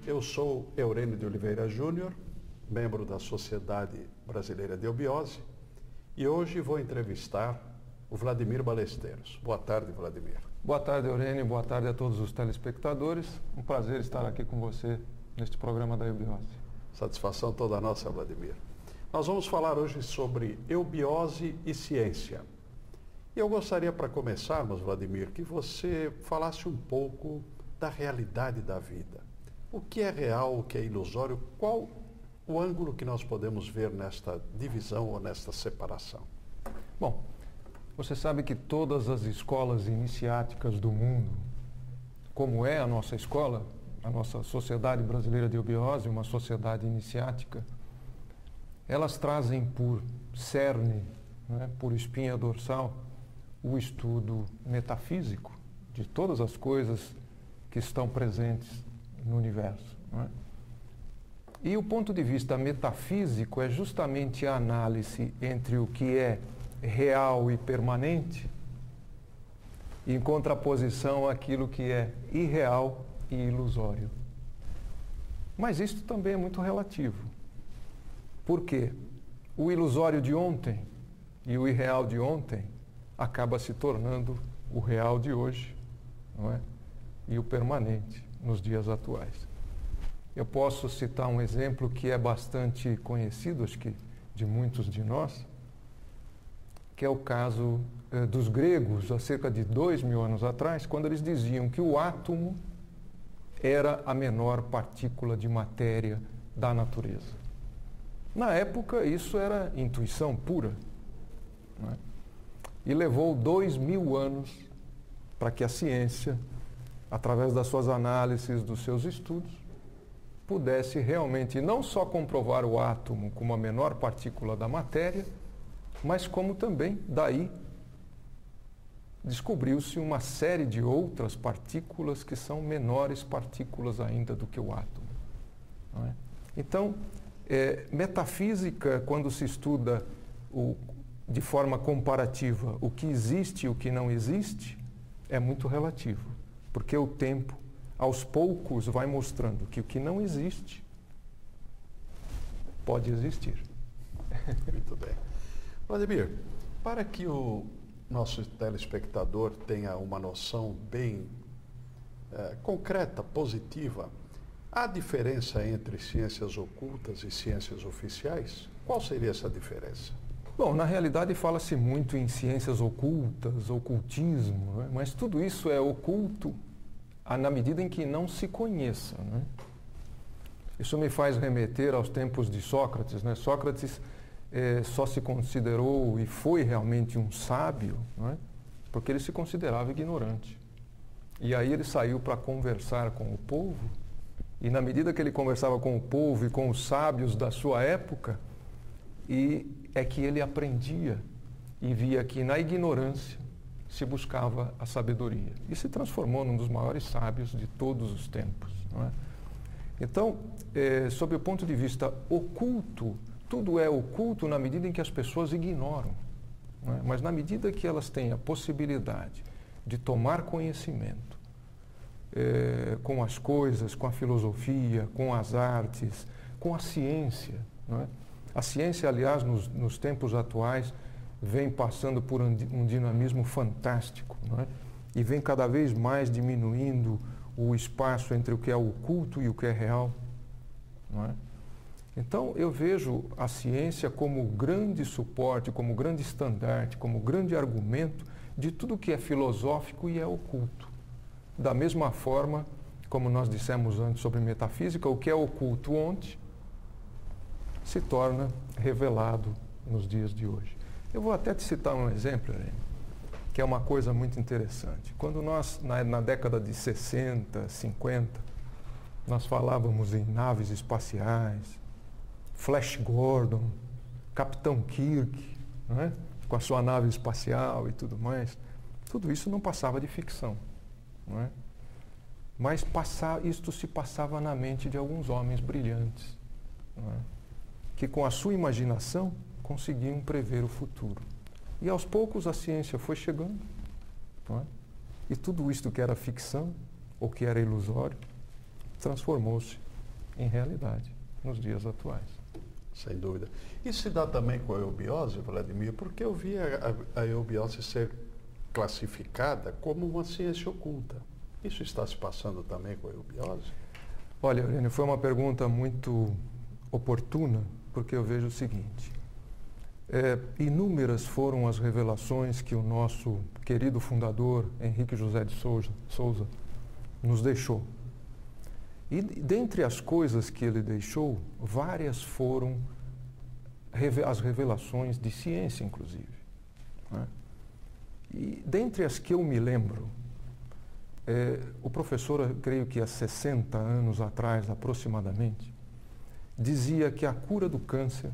Eu sou Eurênio de Oliveira Júnior, membro da Sociedade Brasileira de Eubiose, e hoje vou entrevistar o Vladimir Ballesteros. Boa tarde, Vladimir. Boa tarde, Eurênio. Boa tarde a todos os telespectadores. Um prazer estar aqui com você neste programa da Eubiose. Satisfação toda nossa, Vladimir. Nós vamos falar hoje sobre eubiose e ciência. E eu gostaria, para começarmos, Vladimir, que você falasse um pouco da realidade da vida. O que é real, o que é ilusório? Qual o ângulo que nós podemos ver nesta divisão ou nesta separação? Bom, você sabe que todas as escolas iniciáticas do mundo, como é a nossa escola, a nossa Sociedade Brasileira de Eubiose, uma sociedade iniciática, elas trazem por cerne, por espinha dorsal, o estudo metafísico de todas as coisas que estão presentes no universo. E o ponto de vista metafísico é justamente a análise entre o que é real e permanente, em contraposição àquilo que é irreal e ilusório. Mas isso também é muito relativo. Por quê? O ilusório de ontem e o irreal de ontem acaba se tornando o real de hoje, não é? E o permanente nos dias atuais. Eu posso citar um exemplo que é bastante conhecido, acho que de muitos de nós, que é o caso dos gregos, há cerca de 2000 anos atrás, quando eles diziam que o átomo era a menor partícula de matéria da natureza. Na época, isso era intuição pura, não é? E levou 2000 anos para que a ciência, através das suas análises, dos seus estudos, pudesse realmente não só comprovar o átomo como a menor partícula da matéria, mas como também, daí, descobriu-se uma série de outras partículas que são menores partículas ainda do que o átomo. Não é? Então, metafísica, quando se estuda de forma comparativa o que existe e o que não existe, é muito relativo, porque o tempo, aos poucos, vai mostrando que o que não existe pode existir. Muito bem. Vladimir, para que o nosso telespectador tenha uma noção bem concreta, positiva, há diferença entre ciências ocultas e ciências oficiais? Qual seria essa diferença? Bom, na realidade fala-se muito em ciências ocultas, ocultismo, né? Mas tudo isso é oculto na medida em que não se conheça, né? Isso me faz remeter aos tempos de Sócrates, né? Sócrates só se considerou e foi realmente um sábio, né? Porque ele se considerava ignorante. E aí ele saiu para conversar com o povo, e na medida que ele conversava com o povo e com os sábios da sua época, é que ele aprendia e via que na ignorância se buscava a sabedoria. E se transformou num dos maiores sábios de todos os tempos, não é? Então, sob o ponto de vista oculto, tudo é oculto na medida em que as pessoas ignoram, não é? Mas na medida que elas têm a possibilidade de tomar conhecimento com as coisas, com a filosofia, com as artes, com a ciência, não é? A ciência, aliás, nos tempos atuais, vem passando por um dinamismo fantástico, não é? E vem cada vez mais diminuindo o espaço entre o que é oculto e o que é real, não é? Então, eu vejo a ciência como grande suporte, como grande estandarte, como grande argumento de tudo que é filosófico e é oculto. Da mesma forma, como nós dissemos antes sobre metafísica, o que é oculto ontem se torna revelado nos dias de hoje. Eu vou até te citar um exemplo, que é uma coisa muito interessante. Quando nós, na década de 60, 50, nós falávamos em naves espaciais, Flash Gordon, Capitão Kirk, não é? Com a sua nave espacial e tudo mais, tudo isso não passava de ficção, não é? Mas isto se passava na mente de alguns homens brilhantes, não é? Que com a sua imaginação conseguiam prever o futuro. E aos poucos a ciência foi chegando, não é? E tudo isto que era ficção, ou que era ilusório, transformou-se em realidade, nos dias atuais. Sem dúvida. Isso se dá também com a eubiose, Vladimir, porque eu vi a eubiose ser classificada como uma ciência oculta. Isso está se passando também com a eubiose? Olha, Aurélio, foi uma pergunta muito oportuna, porque eu vejo o seguinte. Inúmeras foram as revelações que o nosso querido fundador, Henrique José de Souza, nos deixou. E dentre as coisas que ele deixou, várias foram as revelações de ciência, inclusive. Né? E dentre as que eu me lembro, o professor, eu creio que há 60 anos atrás, aproximadamente, dizia que a cura do câncer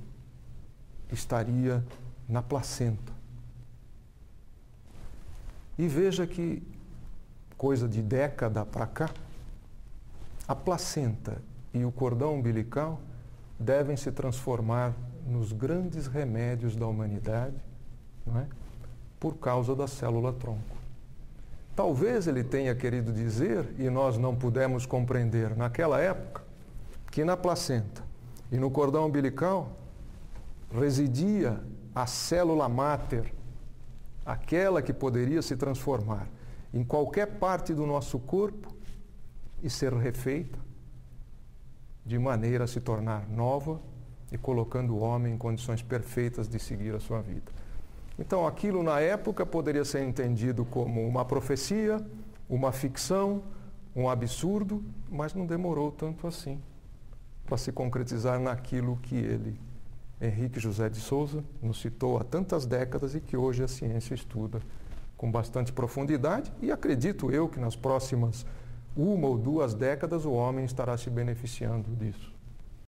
estaria na placenta. E veja que, coisa de década para cá, a placenta e o cordão umbilical devem se transformar nos grandes remédios da humanidade, não é? Por causa da célula-tronco. Talvez ele tenha querido dizer, e nós não pudemos compreender naquela época, que na placenta e no cordão umbilical residia a célula máter, aquela que poderia se transformar em qualquer parte do nosso corpo e ser refeita, de maneira a se tornar nova e colocando o homem em condições perfeitas de seguir a sua vida. Então, aquilo na época poderia ser entendido como uma profecia, uma ficção, um absurdo, mas não demorou tanto assim para se concretizar naquilo que ele, Henrique José de Souza, nos citou há tantas décadas e que hoje a ciência estuda com bastante profundidade, e acredito eu que nas próximas 1 ou 2 décadas o homem estará se beneficiando disso.